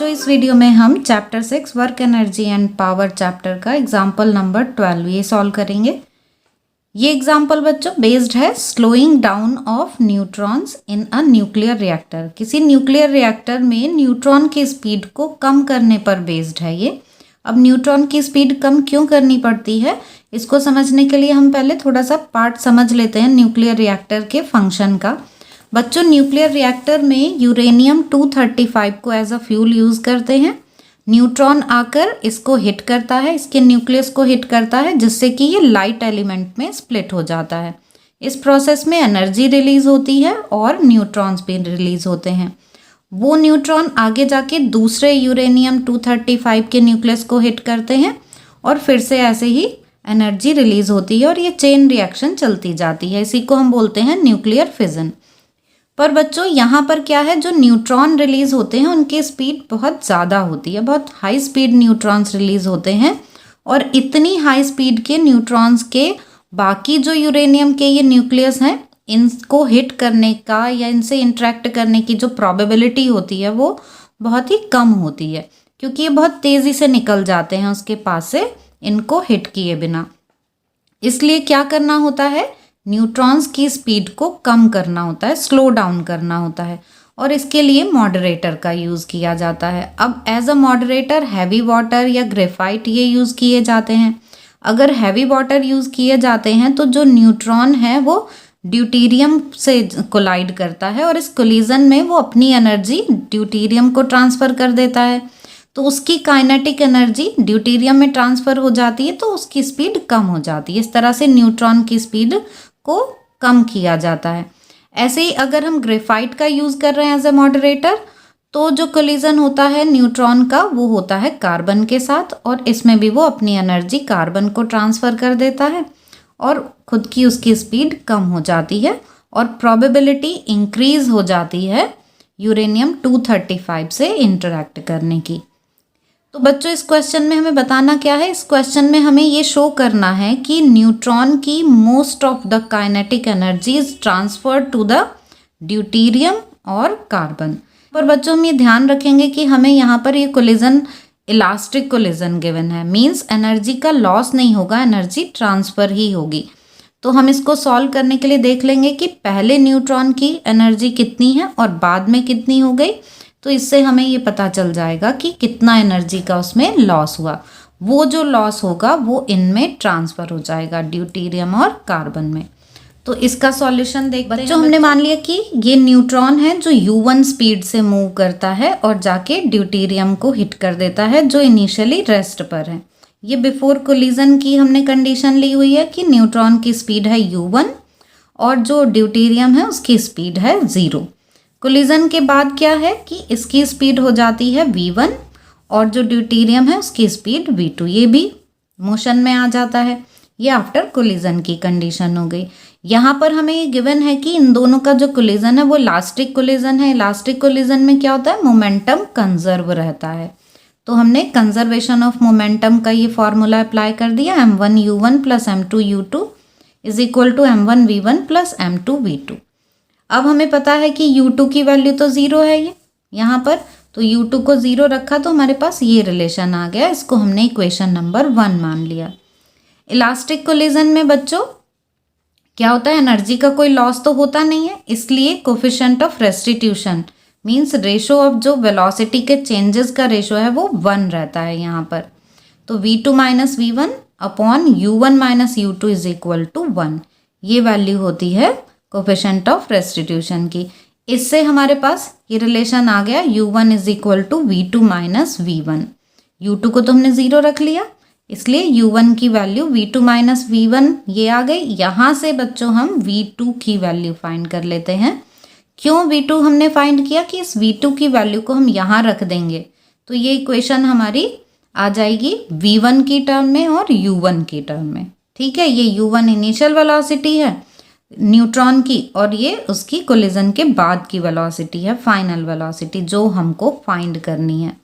बच्चों इस वीडियो में हम chapter 6 work energy and power chapter का एग्जाम्पल नंबर 12 ये सॉल्व करेंगे। ये एग्जाम्पल बच्चों बेस्ड है slowing down of neutrons in a nuclear reactor. किसी न्यूक्लियर रिएक्टर में न्यूट्रॉन की स्पीड को कम करने पर बेस्ड है ये। अब न्यूट्रॉन की स्पीड कम क्यों करनी पड़ती है, इसको समझने के लिए हम पहले थोड़ा सा पार्ट समझ लेते हैं न्यूक्लियर रिएक्टर के फंक्शन का। बच्चों न्यूक्लियर रिएक्टर में यूरेनियम 235 को एज अ फ्यूल यूज़ करते हैं। न्यूट्रॉन आकर इसको हिट करता है, इसके न्यूक्लियस को हिट करता है, जिससे कि ये लाइट एलिमेंट में स्प्लिट हो जाता है। इस प्रोसेस में एनर्जी रिलीज होती है और न्यूट्रॉन्स भी रिलीज होते हैं। वो न्यूट्रॉन आगे जाके दूसरे यूरेनियम 235 के न्यूक्लियस को हिट करते हैं और फिर से ऐसे ही एनर्जी रिलीज होती है और ये चेन रिएक्शन चलती जाती है। इसी को हम बोलते हैं न्यूक्लियर फिजन। पर बच्चों यहाँ पर क्या है, जो न्यूट्रॉन रिलीज होते हैं उनकी स्पीड बहुत ज़्यादा होती है, बहुत हाई स्पीड न्यूट्रॉन्स रिलीज होते हैं। और इतनी हाई स्पीड के न्यूट्रॉन्स के बाकी जो यूरेनियम के ये न्यूक्लियस हैं, इनको हिट करने का या इनसे इंटरेक्ट करने की जो प्रोबेबिलिटी होती है वो बहुत ही कम होती है, क्योंकि ये बहुत तेज़ी से निकल जाते हैं उसके पास से इनको हिट किए बिना। इसलिए क्या करना होता है, न्यूट्रॉन्स की स्पीड को कम करना होता है, स्लो डाउन करना होता है, और इसके लिए मॉडरेटर का यूज़ किया जाता है। अब as a moderator heavy water या ग्रेफाइट ये यूज़ किए जाते हैं। अगर हैवी वाटर यूज़ किए जाते हैं तो जो न्यूट्रॉन है वो ड्यूटेरियम से कोलाइड करता है और इस कोलिजन में वो अपनी एनर्जी ड्यूटेरियम को ट्रांसफ़र कर देता है, तो उसकी काइनेटिक एनर्जी ड्यूटेरियम में ट्रांसफ़र हो जाती है, तो उसकी स्पीड कम हो जाती है। इस तरह से न्यूट्रॉन की स्पीड को कम किया जाता है। ऐसे ही अगर हम ग्रेफाइट का यूज़ कर रहे हैं एज ए मॉडरेटर, तो जो कोलिजन होता है न्यूट्रॉन का वो होता है कार्बन के साथ, और इसमें भी वो अपनी एनर्जी कार्बन को ट्रांसफ़र कर देता है और खुद की उसकी स्पीड कम हो जाती है और प्रोबेबिलिटी इंक्रीज़ हो जाती है यूरेनियम 235 से इंटरेक्ट करने की। तो बच्चों इस क्वेश्चन में हमें बताना क्या है, इस क्वेश्चन में हमें ये शो करना है कि न्यूट्रॉन की most of the kinetic energy is transferred to the deuterium और कार्बन। पर बच्चों हम ये ध्यान रखेंगे कि हमें यहाँ पर ये कोलिजन इलास्टिक कोलिजन गिवन है, मीन्स एनर्जी का लॉस नहीं होगा, एनर्जी ट्रांसफ़र ही होगी। तो हम इसको सॉल्व करने के लिए देख लेंगे कि पहले न्यूट्रॉन की एनर्जी कितनी है और बाद में कितनी हो गई, तो इससे हमें ये पता चल जाएगा कि कितना एनर्जी का उसमें लॉस हुआ। वो जो लॉस होगा वो इनमें ट्रांसफ़र हो जाएगा ड्यूटेरियम और कार्बन में। तो इसका सॉल्यूशन देखते हैं। बच्चों हमने मान लिया कि ये न्यूट्रॉन है जो U1 स्पीड से मूव करता है और जाके ड्यूटेरियम को हिट कर देता है जो इनिशियली रेस्ट पर है। ये बिफोर कोलिजन की हमने कंडीशन ली हुई है कि न्यूट्रॉन की स्पीड है U1 और जो ड्यूटेरियम है उसकी स्पीड है 0। कोलिजन के बाद क्या है कि इसकी स्पीड हो जाती है V1 और जो ड्यूटेरियम है उसकी स्पीड V2, ये भी मोशन में आ जाता है। ये आफ्टर कोलिजन की कंडीशन हो गई। यहाँ पर हमें ये गिवन है कि इन दोनों का जो कोलिजन है वो इलास्टिक कोलिजन है। इलास्टिक कोलिजन में क्या होता है, मोमेंटम कंजर्व रहता है। तो हमने कंजर्वेशन ऑफ मोमेंटम का ये फॉर्मूला अप्लाई कर दिया, m1u1 plus m2u2 is equal to m1v1 plus m2v2। अब हमें पता है कि U2 की वैल्यू तो 0 है ये यहाँ पर, तो U2 को 0 रखा तो हमारे पास ये रिलेशन आ गया, इसको हमने इक्वेशन नंबर 1 मान लिया। इलास्टिक कोलिजन में बच्चों क्या होता है, एनर्जी का कोई लॉस तो होता नहीं है, इसलिए coefficient of restitution means ratio of जो वेलोसिटी के चेंजेस का रेशो है वो 1 रहता है यहाँ पर। तो V2 minus V1 upon U1 minus U2 is equal to 1, ये वैल्यू होती है कोफिशिएंट ऑफ रेस्टिट्यूशन की। इससे हमारे पास ये रिलेशन आ गया U1 is equal to V2 minus V1। U2 को तो हमने 0 रख लिया, इसलिए U1 की वैल्यू V2 माइनस V1 ये आ गई। यहाँ से बच्चों हम V2 की वैल्यू फाइंड कर लेते हैं। क्यों V2 हमने फाइंड किया कि इस V2 की वैल्यू को हम यहाँ रख देंगे, तो ये इक्वेशन हमारी आ जाएगी V1 की टर्म में और U1 की टर्म में। ठीक है, ये U1 इनिशियल वेलोसिटी है न्यूट्रॉन की और ये उसकी कोलिजन के बाद की वेलोसिटी है, फाइनल वेलोसिटी जो हमको फाइंड करनी है।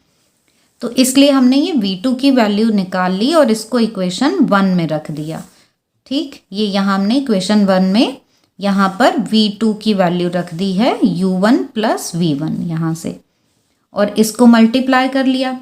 तो इसलिए हमने ये V2 की वैल्यू निकाल ली और इसको इक्वेशन 1 में रख दिया। ठीक, ये यहाँ हमने इक्वेशन 1 में यहाँ पर V2 की वैल्यू रख दी है U1 प्लस V1 यहाँ से, और इसको मल्टीप्लाई कर लिया,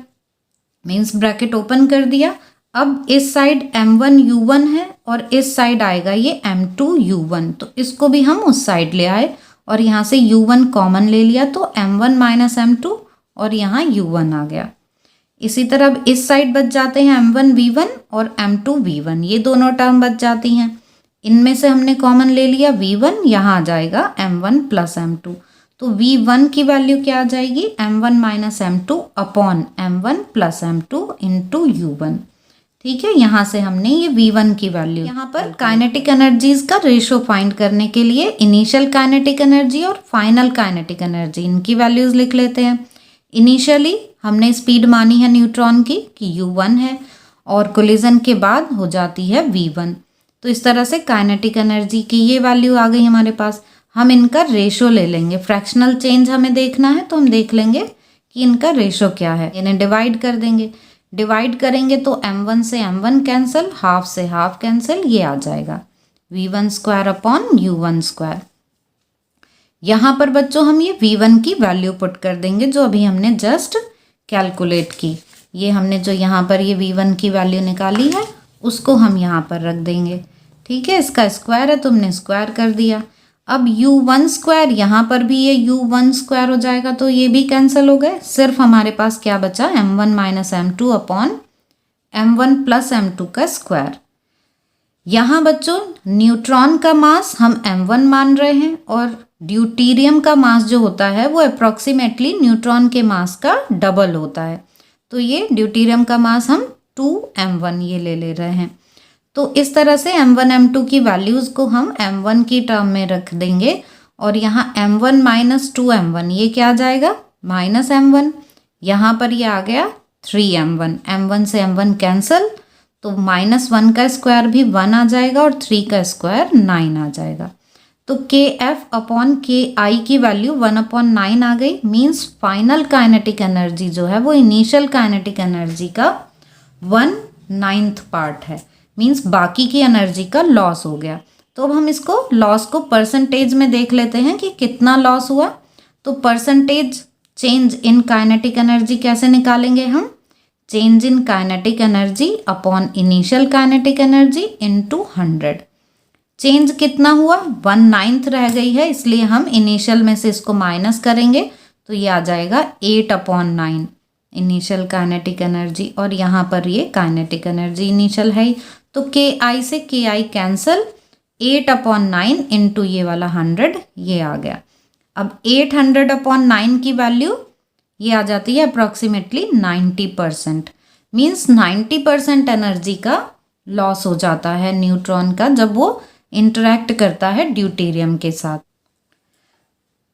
मीन्स ब्रैकेट ओपन कर दिया। अब इस साइड m1u1 है और इस साइड आएगा ये m2u1, तो इसको भी हम उस साइड ले आए और यहाँ से u1 कॉमन ले लिया, तो m1 माइनस m2 और यहाँ u1 आ गया। इसी तरह अब इस साइड बच जाते हैं m1v1 और m2v1, ये दोनों टर्म बच जाती हैं। इनमें से हमने कॉमन ले लिया v1, यहाँ आ जाएगा m1 प्लस m2, तो v1 की वैल्यू क्या आ जाएगी, m1 minus m2 upon m1 plus m2 into u1। ठीक है, यहाँ से हमने ये v1 की वैल्यू, यहाँ पर काइनेटिक एनर्जीज का रेशो फाइंड करने के लिए इनिशियल काइनेटिक एनर्जी और फाइनल काइनेटिक एनर्जी, इनकी वैल्यूज लिख लेते हैं। इनिशियली हमने स्पीड मानी है न्यूट्रॉन की कि u1 है और कोलिजन के बाद हो जाती है v1, तो इस तरह से काइनेटिक एनर्जी की ये वैल्यू आ गई हमारे पास। हम इनका रेशो ले लेंगे, फ्रैक्शनल चेंज हमें देखना है तो हम देख लेंगे कि इनका रेशो क्या है, इन्हें डिवाइड कर देंगे। डिवाइड करेंगे तो m1 से m1 कैंसिल, हाफ से हाफ कैंसिल, ये आ जाएगा v1 square upon u1 square. यहाँ पर बच्चों हम ये v1 की वैल्यू पुट कर देंगे जो अभी हमने जस्ट कैलकुलेट की। ये हमने जो यहाँ पर ये v1 की वैल्यू निकाली है उसको हम यहाँ पर रख देंगे। ठीक है, इसका स्क्वायर है तो हमने स्क्वायर कर दिया। अब u1 स्क्वायर, यहाँ पर भी ये u1 स्क्वायर हो जाएगा तो ये भी कैंसिल हो गए। सिर्फ हमारे पास क्या बचा, m1 minus m2 upon m1 plus m2 का स्क्वायर। यहाँ बच्चों न्यूट्रॉन का मास हम m1 मान रहे हैं और ड्यूटेरियम का मास जो होता है वो अप्रॉक्सीमेटली न्यूट्रॉन के मास का डबल होता है, तो ये ड्यूटेरियम का मास हम 2m1 ये ले रहे हैं। तो इस तरह से m1 m2 की वैल्यूज़ को हम m1 की टर्म में रख देंगे और यहाँ m1 माइनस 2m1 ये क्या आ जाएगा, माइनस m1, यहाँ पर ये आ गया 3m1, m1 से m1 कैंसिल, तो माइनस 1 का स्क्वायर भी 1 आ जाएगा और 3 का स्क्वायर 9 आ जाएगा। तो kF अपॉन ki की वैल्यू 1/9 आ गई, मीन्स फाइनल काइनेटिक एनर्जी जो है वो इनिशियल काइनेटिक एनर्जी का 1/9 पार्ट है, मीन्स बाकी की एनर्जी का लॉस हो गया। तो अब हम इसको लॉस को परसेंटेज में देख लेते हैं कि कितना लॉस हुआ। तो percentage change in kinetic energy कैसे निकालेंगे हम, change in kinetic energy upon initial kinetic energy into 100। Change कितना हुआ, 1/9 रह गई है, इसलिए हम इनिशियल में से इसको माइनस करेंगे तो ये आ जाएगा 8/9 इनिशियल काइनेटिक एनर्जी, और यहाँ पर ये काइनेटिक एनर्जी इनिशियल है। तो ki से ki कैंसिल, 8/9 इंटू ये वाला 100 ये आ गया। अब 800/9 की वैल्यू ये आ जाती है अप्रॉक्सीमेटली 90%, मीन्स 90% एनर्जी का लॉस हो जाता है न्यूट्रॉन का जब वो इंटरैक्ट करता है ड्यूटेरियम के साथ।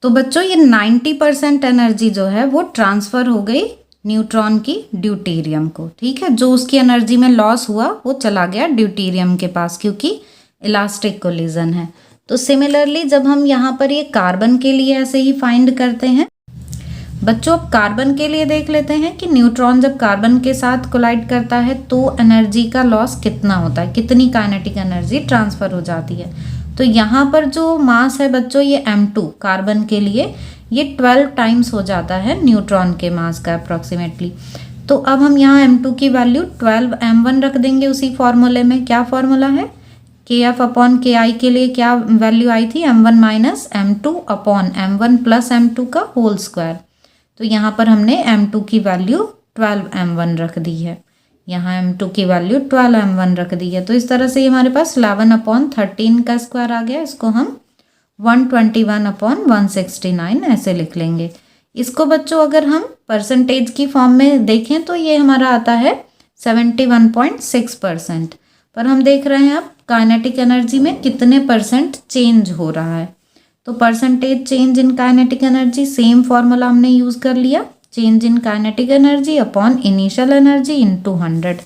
तो बच्चों ये 90% एनर्जी जो है वो ट्रांसफ़र हो गई न्यूट्रॉन की ड्यूटेरियम को। ठीक है, जो उसकी एनर्जी में लॉस हुआ वो चला गया ड्यूटेरियम के पास क्योंकि इलास्टिक कोलिजन है। तो सिमिलरली जब हम यहाँ पर ये कार्बन के लिए ऐसे ही फाइंड करते हैं बच्चों, अब कार्बन के लिए देख लेते हैं कि न्यूट्रॉन जब कार्बन के साथ कोलाइड करता है तो एनर्जी का लॉस कितना होता है, कितनी काइनेटिक एनर्जी ट्रांसफ़र हो जाती है। तो यहाँ पर जो मास है बच्चों ये m2 कार्बन के लिए ये 12 टाइम्स हो जाता है न्यूट्रॉन के मास का अप्रॉक्सीमेटली। तो अब हम यहाँ m2 की वैल्यू 12m1 रख देंगे उसी फॉर्मूले में। क्या फॉर्मूला है, kF अपॉन ki के लिए क्या वैल्यू आई थी, m1 minus m2 upon m1 plus m2 का होल स्क्वायर। तो यहाँ पर हमने m2 की वैल्यू 12m1 रख दी है, यहाँ m2 की वैल्यू 12m1 रख दी है। तो इस तरह से हमारे पास 11/13 का स्क्वायर आ गया। इसको हम 121/169 ऐसे लिख लेंगे। इसको बच्चों अगर हम परसेंटेज की फॉर्म में देखें तो ये हमारा आता है 71.6%। पर हम देख रहे हैं अब काइनेटिक एनर्जी में कितने परसेंट चेंज हो रहा है। तो percentage change in kinetic energy same formula हमने यूज़ कर लिया, change in kinetic energy upon initial energy into 100।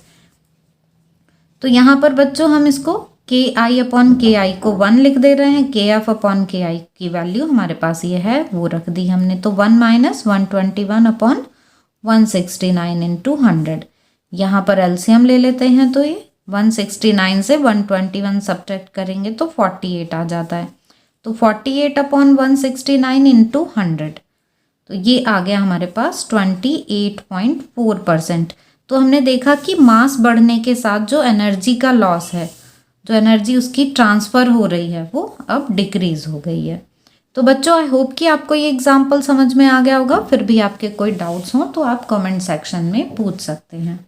तो यहाँ पर बच्चों हम इसको ki अपॉन ki को 1 लिख दे रहे हैं, kF अपॉन ki की वैल्यू हमारे पास ये है वो रख दी हमने। तो 1 माइनस 121/169 इंटू 100। यहाँ पर एलसीएम ले लेते हैं तो ये 169 से 121 सब्ट्रैक्ट करेंगे तो 48 आ जाता है। तो 48/169 इंटू 100, तो ये आ गया हमारे पास 28.4%। तो हमने देखा कि मास बढ़ने के साथ जो एनर्जी का लॉस है, जो एनर्जी उसकी ट्रांसफ़र हो रही है, वो अब डिक्रीज हो गई है। तो बच्चों आई होप कि आपको ये एग्जाम्पल समझ में आ गया होगा। फिर भी आपके कोई डाउट्स हों तो आप कमेंट सेक्शन में पूछ सकते हैं।